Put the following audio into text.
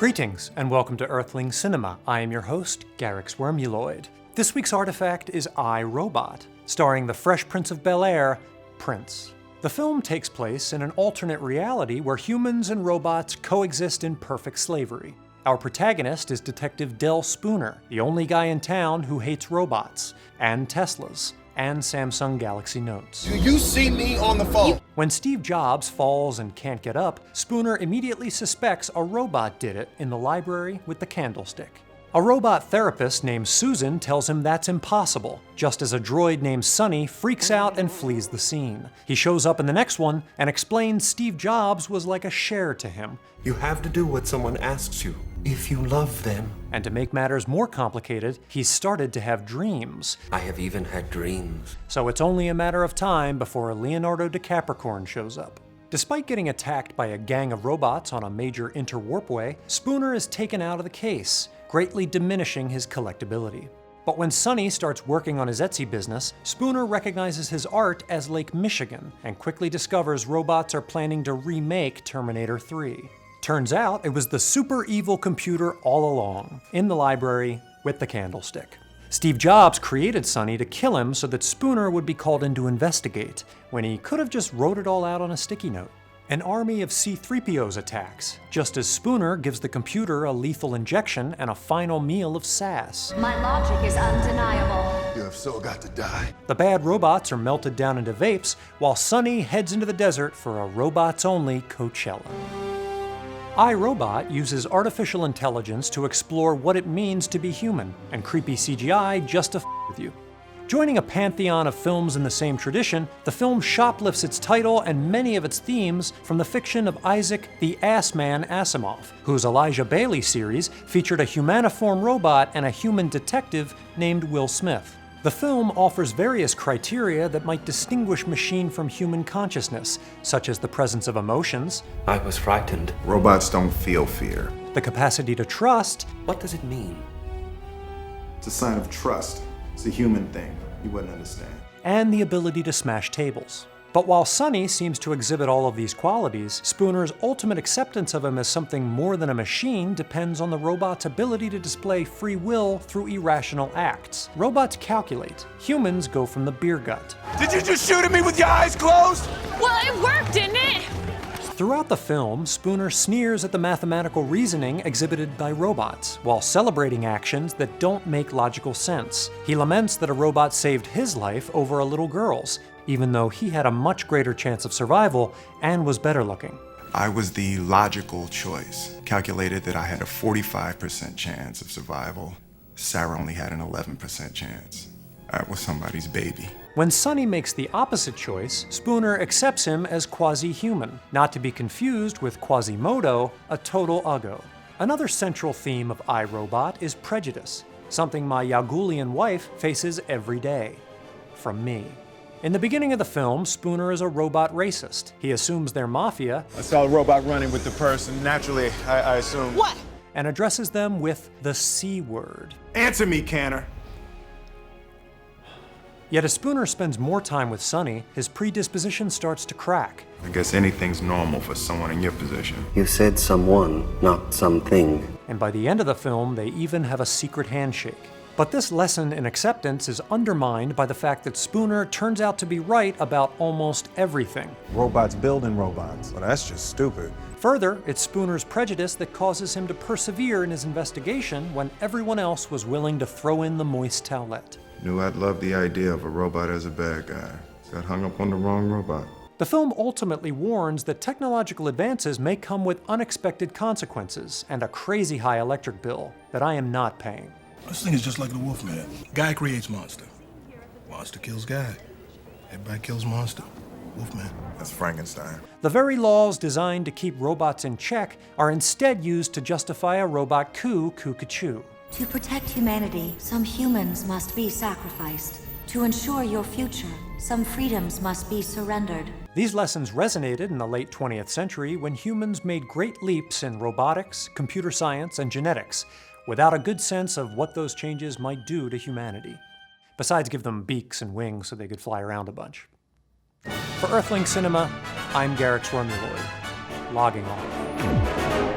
Greetings, and welcome to Earthling Cinema. I am your host, Garyx Wormuloid. This week's artifact is I, Robot, starring the Fresh Prince of Bel-Air, Prince. The film takes place in an alternate reality where humans and robots coexist in perfect slavery. Our protagonist is Detective Del Spooner, the only guy in town who hates robots, and Teslas, and Samsung Galaxy Notes. Do you see me on the phone? When Steve Jobs falls and can't get up, Spooner immediately suspects a robot did it in the library with the candlestick. A robot therapist named Susan tells him that's impossible, just as a droid named Sonny freaks out and flees the scene. He shows up in the next one and explains Steve Jobs was like a share to him. You have to do what someone asks you, if you love them. And to make matters more complicated, he's started to have dreams. I have even had dreams. So it's only a matter of time before Leonardo DiCapricorn shows up. Despite getting attacked by a gang of robots on a major interwarpway, Spooner is taken out of the case, greatly diminishing his collectability. But when Sonny starts working on his Etsy business, Spooner recognizes his art as Lake Michigan and quickly discovers robots are planning to remake Terminator 3. Turns out it was the super evil computer all along, in the library with the candlestick. Steve Jobs created Sonny to kill him so that Spooner would be called in to investigate, when he could have just wrote it all out on a sticky note. An army of C-3POs attacks, just as Spooner gives the computer a lethal injection and a final meal of sass. My logic is undeniable. You have so got to die. The bad robots are melted down into vapes, while Sonny heads into the desert for a robots-only Coachella. I, Robot uses artificial intelligence to explore what it means to be human, and creepy CGI just to f with you. Joining a pantheon of films in the same tradition, the film shoplifts its title and many of its themes from the fiction of Isaac the Assman Asimov, whose Elijah Bailey series featured a humaniform robot and a human detective named Will Smith. The film offers various criteria that might distinguish machine from human consciousness, such as the presence of emotions. I was frightened. Robots don't feel fear. The capacity to trust. What does it mean? It's a sign of trust. It's a human thing. You wouldn't understand. And the ability to smash tables. But while Sonny seems to exhibit all of these qualities, Spooner's ultimate acceptance of him as something more than a machine depends on the robot's ability to display free will through irrational acts. Robots calculate. Humans go from the beer gut. Did you just shoot at me with your eyes closed? Well, it worked, didn't it? Throughout the film, Spooner sneers at the mathematical reasoning exhibited by robots, while celebrating actions that don't make logical sense. He laments that a robot saved his life over a little girl's, even though he had a much greater chance of survival and was better looking. I was the logical choice. Calculated that I had a 45% chance of survival. Sarah only had an 11% chance. I was somebody's baby. When Sonny makes the opposite choice, Spooner accepts him as quasi-human, not to be confused with Quasimodo, a total uggo. Another central theme of I, Robot is prejudice, something my Yagulian wife faces every day. From me. In the beginning of the film, Spooner is a robot racist. He assumes they're mafia. I saw a robot running with the person. Naturally, I assumed. What? And addresses them with the C word. Answer me, Canner. Yet as Spooner spends more time with Sonny, his predisposition starts to crack. I guess anything's normal for someone in your position. You said someone, not something. And by the end of the film, they even have a secret handshake. But this lesson in acceptance is undermined by the fact that Spooner turns out to be right about almost everything. Robots building robots. Well, that's just stupid. Further, it's Spooner's prejudice that causes him to persevere in his investigation when everyone else was willing to throw in the moist towelette. Knew I'd love the idea of a robot as a bad guy. Got hung up on the wrong robot. The film ultimately warns that technological advances may come with unexpected consequences and a crazy high electric bill that I am not paying. This thing is just like the Wolfman. Guy creates monster. Monster kills guy. Everybody kills monster. Wolfman. That's Frankenstein. The very laws designed to keep robots in check are instead used to justify a robot coup, Cuckoo. To protect humanity, some humans must be sacrificed. To ensure your future, some freedoms must be surrendered. These lessons resonated in the late 20th century when humans made great leaps in robotics, computer science, and genetics, without a good sense of what those changes might do to humanity. Besides give them beaks and wings so they could fly around a bunch. For Earthling Cinema, I'm Garyx Wormuloid, logging off.